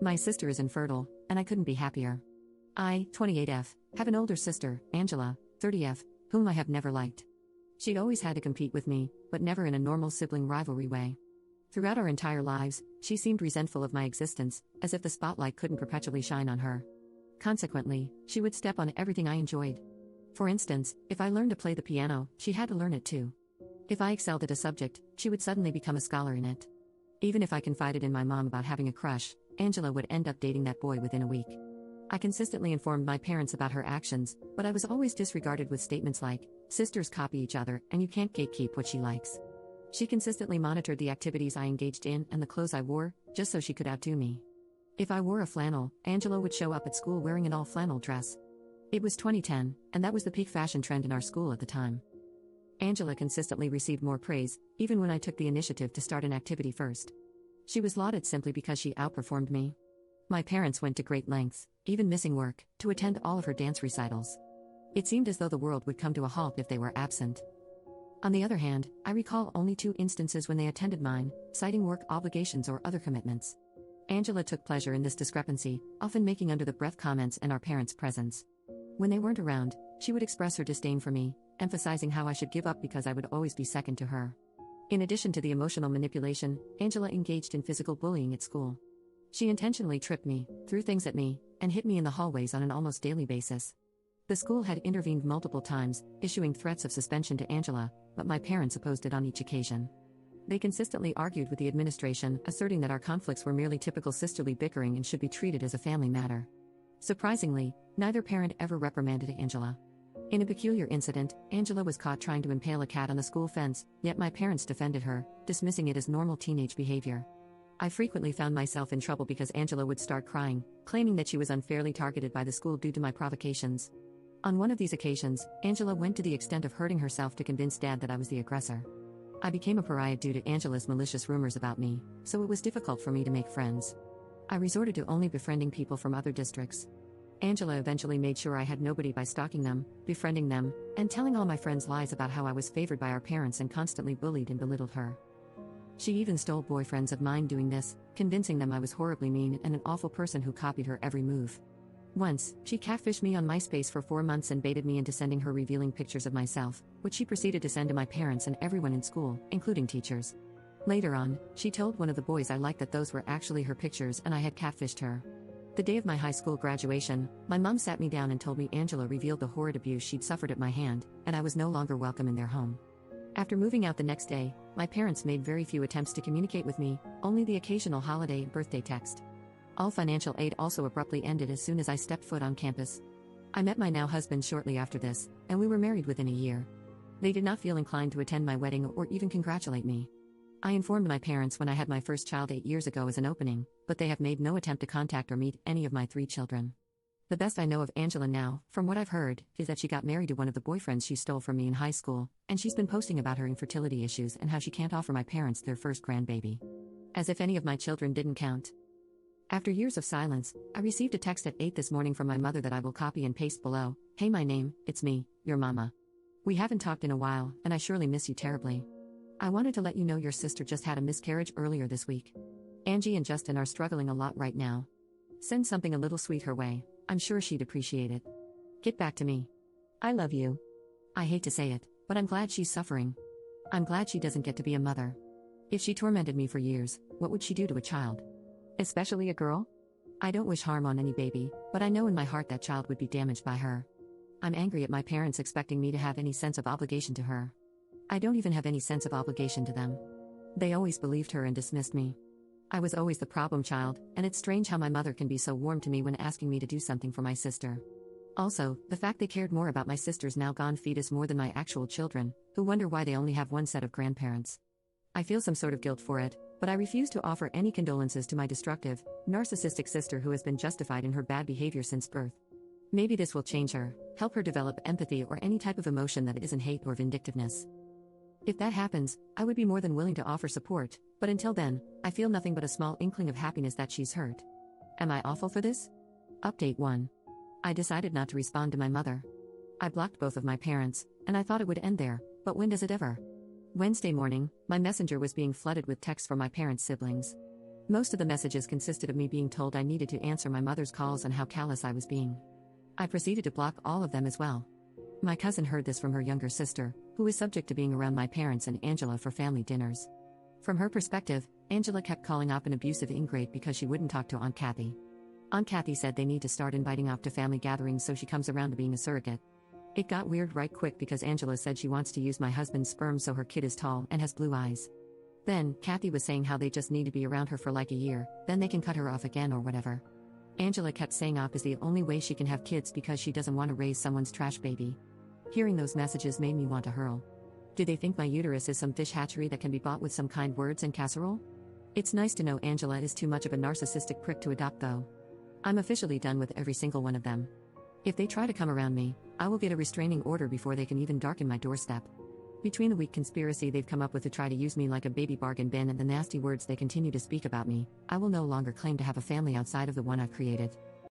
My sister is infertile, and I couldn't be happier. I, 28F, have an older sister, Angela, 30F, whom I have never liked. She'd always had to compete with me, but never in a normal sibling rivalry way. Throughout our entire lives, she seemed resentful of my existence, as if the spotlight couldn't perpetually shine on her. Consequently, she would step on everything I enjoyed. For instance, if I learned to play the piano, she had to learn it too. If I excelled at a subject, she would suddenly become a scholar in it. Even if I confided in my mom about having a crush, Angela would end up dating that boy within a week. I consistently informed my parents about her actions, but I was always disregarded with statements like, "Sisters copy each other, and you can't gatekeep what she likes." She consistently monitored the activities I engaged in and the clothes I wore, just so she could outdo me. If I wore a flannel, Angela would show up at school wearing an all-flannel dress. It was 2010, and that was the peak fashion trend in our school at the time. Angela consistently received more praise, even when I took the initiative to start an activity first. She was lauded simply because she outperformed me. My parents went to great lengths, even missing work, to attend all of her dance recitals. It seemed as though the world would come to a halt if they were absent. On the other hand, I recall only 2 instances when they attended mine, citing work obligations or other commitments. Angela took pleasure in this discrepancy, often making under-the-breath comments in our parents' presence. When they weren't around, she would express her disdain for me, emphasizing how I should give up because I would always be second to her. In addition to the emotional manipulation, Angela engaged in physical bullying at school. She intentionally tripped me, threw things at me, and hit me in the hallways on an almost daily basis. The school had intervened multiple times, issuing threats of suspension to Angela, but my parents opposed it on each occasion. They consistently argued with the administration, asserting that our conflicts were merely typical sisterly bickering and should be treated as a family matter. Surprisingly, neither parent ever reprimanded Angela. In a peculiar incident, Angela was caught trying to impale a cat on the school fence, yet my parents defended her, dismissing it as normal teenage behavior. I frequently found myself in trouble because Angela would start crying, claiming that she was unfairly targeted by the school due to my provocations. On one of these occasions, Angela went to the extent of hurting herself to convince Dad that I was the aggressor. I became a pariah due to Angela's malicious rumors about me, so it was difficult for me to make friends. I resorted to only befriending people from other districts. Angela eventually made sure I had nobody by stalking them, befriending them, and telling all my friends lies about how I was favored by our parents and constantly bullied and belittled her. She even stole boyfriends of mine doing this, convincing them I was horribly mean and an awful person who copied her every move. Once, she catfished me on MySpace for 4 months and baited me into sending her revealing pictures of myself, which she proceeded to send to my parents and everyone in school, including teachers. Later on, she told one of the boys I liked that those were actually her pictures and I had catfished her. The day of my high school graduation, my mom sat me down and told me Angela revealed the horrid abuse she'd suffered at my hand, and I was no longer welcome in their home. After moving out the next day, my parents made very few attempts to communicate with me, only the occasional holiday and birthday text. All financial aid also abruptly ended as soon as I stepped foot on campus. I met my now husband shortly after this, and we were married within a year. They did not feel inclined to attend my wedding or even congratulate me. I informed my parents when I had my first child 8 years ago as an opening, but they have made no attempt to contact or meet any of my 3 children. The best I know of Angela now, from what I've heard, is that she got married to one of the boyfriends she stole from me in high school, and she's been posting about her infertility issues and how she can't offer my parents their first grandbaby. As if any of my children didn't count. After years of silence, I received a text at 8 this morning from my mother that I will copy and paste below. "Hey, my name, it's me, your mama. We haven't talked in a while, and I surely miss you terribly. I wanted to let you know your sister just had a miscarriage earlier this week. Angie and Justin are struggling a lot right now. Send something a little sweet her way, I'm sure she'd appreciate it. Get back to me. I love you." I hate to say it, but I'm glad she's suffering. I'm glad she doesn't get to be a mother. If she tormented me for years, what would she do to a child? Especially a girl? I don't wish harm on any baby, but I know in my heart that child would be damaged by her. I'm angry at my parents expecting me to have any sense of obligation to her. I don't even have any sense of obligation to them. They always believed her and dismissed me. I was always the problem child, and it's strange how my mother can be so warm to me when asking me to do something for my sister. Also, the fact they cared more about my sister's now gone fetus more than my actual children, who wonder why they only have one set of grandparents. I feel some sort of guilt for it, but I refuse to offer any condolences to my destructive, narcissistic sister who has been justified in her bad behavior since birth. Maybe this will change her, help her develop empathy or any type of emotion that isn't hate or vindictiveness. If that happens, I would be more than willing to offer support, but until then, I feel nothing but a small inkling of happiness that she's hurt. Am I awful for this? Update 1. I decided not to respond to my mother. I blocked both of my parents, and I thought it would end there, but when does it ever? Wednesday morning, my messenger was being flooded with texts from my parents' siblings. Most of the messages consisted of me being told I needed to answer my mother's calls and how callous I was being. I proceeded to block all of them as well. My cousin heard this from her younger sister, who is subject to being around my parents and Angela for family dinners. From her perspective, Angela kept calling Op an abusive ingrate because she wouldn't talk to Aunt Kathy. Aunt Kathy said they need to start inviting Op to family gatherings so she comes around to being a surrogate. It got weird right quick because Angela said she wants to use my husband's sperm so her kid is tall and has blue eyes. Then, Kathy was saying how they just need to be around her for like a year, then they can cut her off again or whatever. Angela kept saying Op is the only way she can have kids because she doesn't want to raise someone's trash baby. Hearing those messages made me want to hurl. Do they think my uterus is some fish hatchery that can be bought with some kind words and casserole? It's nice to know Angela is too much of a narcissistic prick to adopt though. I'm officially done with every single one of them. If they try to come around me, I will get a restraining order before they can even darken my doorstep. Between the weak conspiracy they've come up with to try to use me like a baby bargain bin and the nasty words they continue to speak about me, I will no longer claim to have a family outside of the one I've created.